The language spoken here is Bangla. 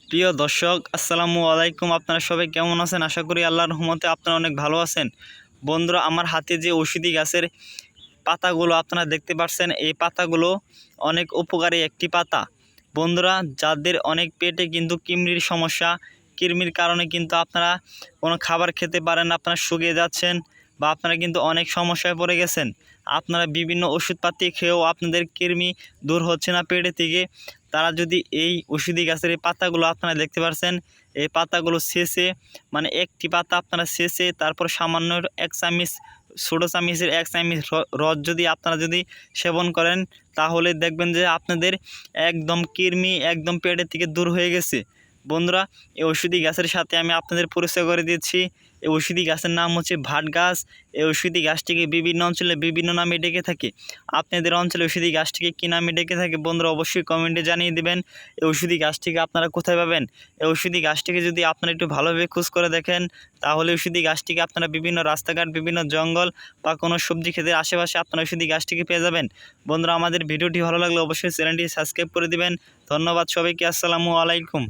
প্রিয় দর্শক আসসালামু আলাইকুম। আপনারা সবাই কেমন আছেন? আশা করি আল্লাহর রহমতে আপনারা অনেক ভালো আছেন। বন্ধুরা, আমার হাতে যে ঔষধি গাছের পাতাগুলো আপনারা দেখতে পাচ্ছেন, এই পাতাগুলো অনেক উপকারী একটি পাতা। বন্ধুরা, যাদের অনেক পেটে কিন্তু কৃমির সমস্যা, কৃমির কারণে কিন্তু আপনারা কোনো খাবার খেতে পারেন না, আপনারা শুকিয়ে যাচ্ছেন বা আপনারা কিন্তু অনেক সমস্যায় পড়ে গেছেন। আপনারা বিভিন্ন ওষুধপাতি খেয়েও আপনাদের কৃমি দূর হচ্ছে না পেটে থেকে। তারা যদি এই ওষুধি গাছের এই পাতাগুলো আপনারা দেখতে পাচ্ছেন, এই পাতাগুলো ছেঁচে, মানে একটি পাতা আপনারা ছেঁচে তারপর সামান্য এক চামচ, ছোটো চামচের এক চামচ রস যদি আপনারা সেবন করেন, তাহলে দেখবেন যে আপনাদের একদম কৃমি একদম পেটের থেকে দূর হয়ে গেছে। বন্ধুরা, এই ওষুধি গাছের সাথে আমি আপনাদের পরিচয় করে দিচ্ছি। এই ওষুধি গাছের নাম হচ্ছে ভাট গাছ। এই ওষুধি গাছটিকে বিভিন্ন অঞ্চলে বিভিন্ন নামে ডেকে থাকে। আপনাদের অঞ্চলে ওষুধি গাছটিকে কী নামে ডেকে থাকে বন্ধুরা অবশ্যই কমেন্টে জানিয়ে দেবেন। এই ওষুধি গাছটিকে আপনারা কোথায় পাবেন? এই ওষুধি গাছটিকে যদি আপনারা একটু ভালোভাবে খোঁজ করে দেখেন, তাহলে ওষুধি গাছটিকে আপনারা বিভিন্ন রাস্তাঘাট, বিভিন্ন জঙ্গল বা কোনো সবজি ক্ষেতের আশেপাশে আপনারা ওষুধি গাছটিকে পেয়ে যাবেন। বন্ধুরা, আমাদের ভিডিওটি ভালো লাগলে অবশ্যই চ্যানেলটি সাবস্ক্রাইব করে দিবেন। ধন্যবাদ সবাইকে। আসসালামু আলাইকুম।